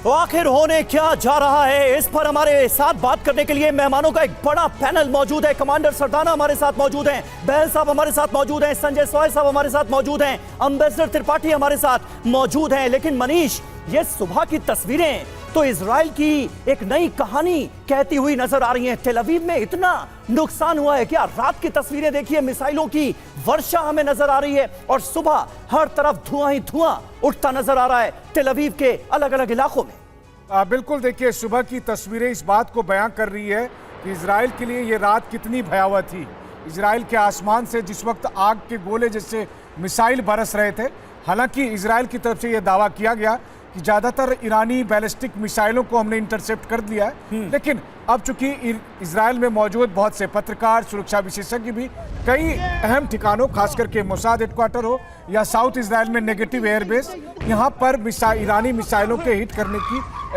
तो आखिर होने क्या जा रहा है, इस पर हमारे साथ बात करने के लिए मेहमानों का एक बड़ा पैनल मौजूद है। कमांडर सरदाना हमारे साथ मौजूद हैं, बहल साहब हमारे साथ मौजूद हैं, संजय सोय साहब हमारे साथ मौजूद हैं, एम्बेसडर त्रिपाठी हमारे साथ मौजूद हैं। लेकिन मनीष, ये सुबह की तस्वीरें तो इजराइल की एक नई कहानी कहती हुई नजर आ रही हैं। तेल अवीव में इतना नुकसान हुआ है क्या? रात की तस्वीरें देखिए, मिसाइलों की वर्षा हमें नजर आ रही है और सुबह हर तरफ धुआं ही धुआं उठता नजर आ रहा है तेल अवीव के अलग अलग इलाकों में। बिल्कुल, देखिए सुबह की तस्वीरें इस बात को बयां कर रही है कि इजराइल के लिए ये रात कितनी भयावह थी। इजराइल के आसमान से जिस वक्त आग के गोले जैसे मिसाइल बरस रहे थे, हालांकि इजराइल की तरफ से यह दावा किया गया कि ज़्यादातर ईरानी बैलिस्टिक मिसाइलों को हमने इंटरसेप्ट कर दिया है, लेकिन अब चूंकि इजराइल में मौजूद बहुत से पत्रकार, सुरक्षा विशेषज्ञ भी कई अहम ठिकानों, खासकर के मोसाद हेडक्वार्टर हो या साउथ इजराइल में नेगेटिव एयरबेस, यहाँ पर ईरानी मिसाइलों के हिट करने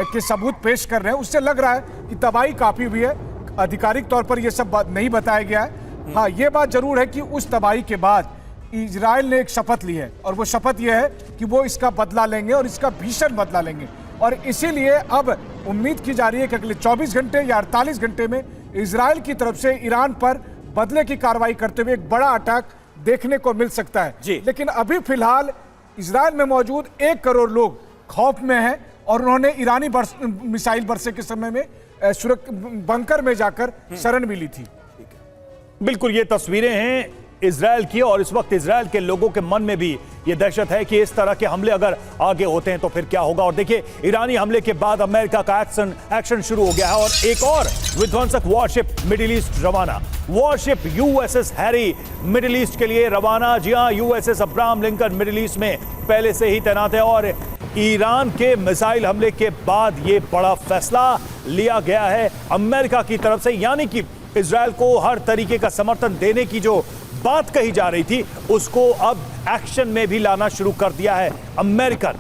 के सबूत पेश कर रहे हैं। उससे लग रहा है कि तबाही काफ़ी हुई है। आधिकारिक तौर पर यह सब बात नहीं बताया गया है। हाँ, ये बात जरूर है कि उस तबाही के बाद इजराइल ने एक शपथ ली है और वो शपथ यह है कि वो इसका बदला लेंगे और इसका भीषण बदला लेंगे। और इसीलिए अब उम्मीद की जा रही है कि अगले 24 घंटे या 48 घंटे में इजराइल की तरफ से ईरान पर बदले की कार्रवाई करते हुए एक बड़ा अटैक देखने को मिल सकता है। लेकिन अभी फिलहाल इजराइल में मौजूद 1 करोड़ लोग खौफ में हैं और उन्होंने ईरानी मिसाइल बरसे के समय में बंकर में जाकर शरण भी ली थी। बिल्कुल, ये तस्वीरें हैं इजराइल की और इस वक्त इजराइल के लोगों के मन में भी यह दहशत है कि इस तरह के हमले अगर आगे होते हैं तो फिर क्या होगा। और देखिए, ईरानी हमले के बाद अमेरिका का एक्शन शुरू हो गया है और एक और विध्वंसक वॉरशिप मिडिल ईस्ट रवाना। Worship USS Harry middle east के लिए रवाना। जी हां, USS Abraham Lincoln middle east में पहले से ही तैनात है और ईरान के मिसाइल हमले के बाद यह बड़ा फैसला लिया गया है अमेरिका की तरफ से, यानी कि इजराइल को हर तरीके का समर्थन देने की जो बात कही जा रही थी उसको अब एक्शन में भी लाना शुरू कर दिया है अमेरिकन।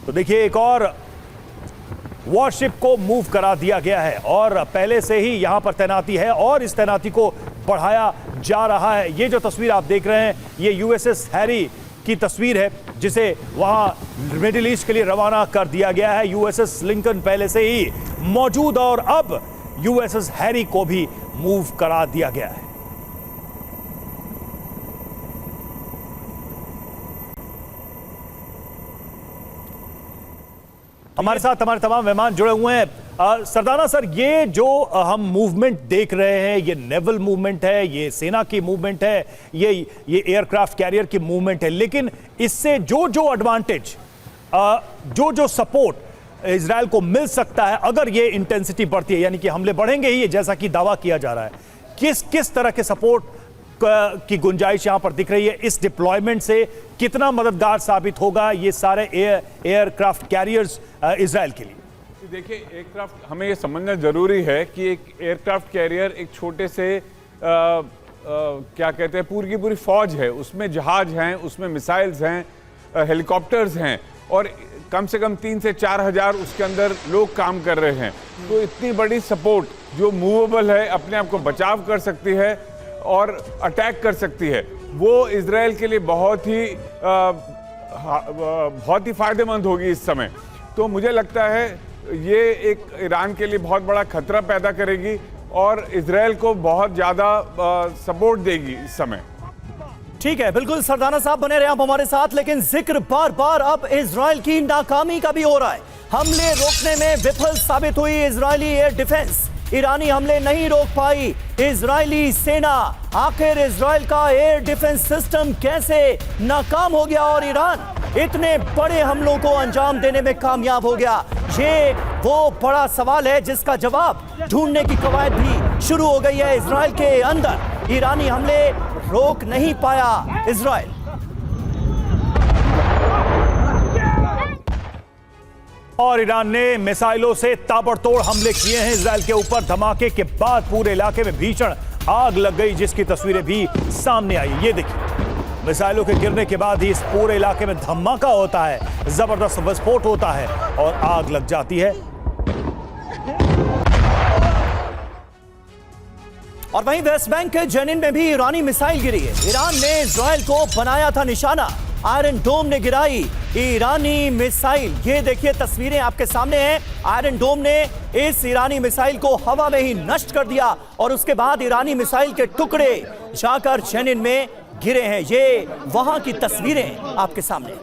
तो देखिए, एक और वॉरशिप को मूव करा दिया गया है और पहले से ही यहां पर तैनाती है और इस तैनाती को बढ़ाया जा रहा है। ये जो तस्वीर आप देख रहे हैं, ये यूएसएस हैरी की तस्वीर है जिसे वहां मिडिल ईस्ट के लिए रवाना कर दिया गया है। यूएसएस लिंकन पहले से ही मौजूद और अब यूएसएस हैरी को भी मूव करा दिया गया है। हमारे साथ हमारे तमाम मेहमान जुड़े हुए हैं। सरदाना सर, ये जो हम मूवमेंट देख रहे हैं, ये नेवल मूवमेंट है, ये सेना की मूवमेंट है, ये एयरक्राफ्ट कैरियर की मूवमेंट है, लेकिन इससे जो जो एडवांटेज, जो जो सपोर्ट इजराइल को मिल सकता है अगर ये इंटेंसिटी बढ़ती है, यानी कि हमले बढ़ेंगे ही, जैसा कि दावा किया जा रहा है, किस तरह के सपोर्ट की गुंजाइश यहां पर दिख रही है? इस डिप्लॉयमेंट से कितना मददगार साबित होगा ये सारे एयरक्राफ्ट कैरियर्स इजराइल के लिए? देखिए, एयरक्राफ्ट, हमें ये समझना जरूरी है कि एक एयरक्राफ्ट कैरियर एक छोटे से क्या कहते हैं, पूरी की पूरी फौज है। उसमें जहाज हैं, उसमें मिसाइल्स हैं, हेलीकॉप्टर्स हैं और कम से कम 3 से 4 हजार उसके अंदर लोग काम कर रहे हैं। तो इतनी बड़ी सपोर्ट जो मूवेबल है, अपने आप को बचाव कर सकती है और अटैक कर सकती है, वो इजराइल के लिए बहुत ही फायदेमंद होगी इस समय। तो मुझे लगता है ये एक ईरान के लिए बहुत बड़ा खतरा पैदा करेगी और इजराइल को बहुत ज़्यादा सपोर्ट देगी इस समय। ठीक है, बिल्कुल सरदाना साहब बने रहे आप हमारे साथ, लेकिन जिक्र बार बार अब इजराइल की नाकामी का भी हो रहा है। हमले रोकने में विफल साबित हुई इजरायली एयर डिफेंस, ईरानी हमले नहीं रोक पाई इजरायली सेना। आखिर इजराइल का एयर डिफेंस सिस्टम कैसे नाकाम हो गया और ईरान इतने बड़े हमलों को अंजाम देने में कामयाब हो गया? ये वो बड़ा सवाल है जिसका जवाब ढूंढने की कवायद भी शुरू हो गई है इजराइल के अंदर। ईरानी हमले रोक नहीं पाया इजराइल। और ईरान ने मिसाइलों से ताबड़तोड़ हमले किए हैं इजराइल के ऊपर। धमाके के बाद पूरे इलाके में भीषण आग लग गई, जिसकी तस्वीरें भी सामने आई। ये देखिए, मिसाइलों के गिरने के बाद ही इस पूरे इलाके में धमाका होता है, जबरदस्त विस्फोट होता है और आग लग जाती है। और वहीं वेस्ट बैंक के जेनिन में भी ईरानी मिसाइल गिरी है। ईरान ने इजराइल को बनाया था निशाना। आयरन डोम ने गिराई ईरानी मिसाइल। ये देखिए तस्वीरें आपके सामने हैं। आयरन डोम ने इस ईरानी मिसाइल को हवा में ही नष्ट कर दिया और उसके बाद ईरानी मिसाइल के टुकड़े जाकर जेनिन में गिरे हैं। ये वहां की तस्वीरें आपके सामने।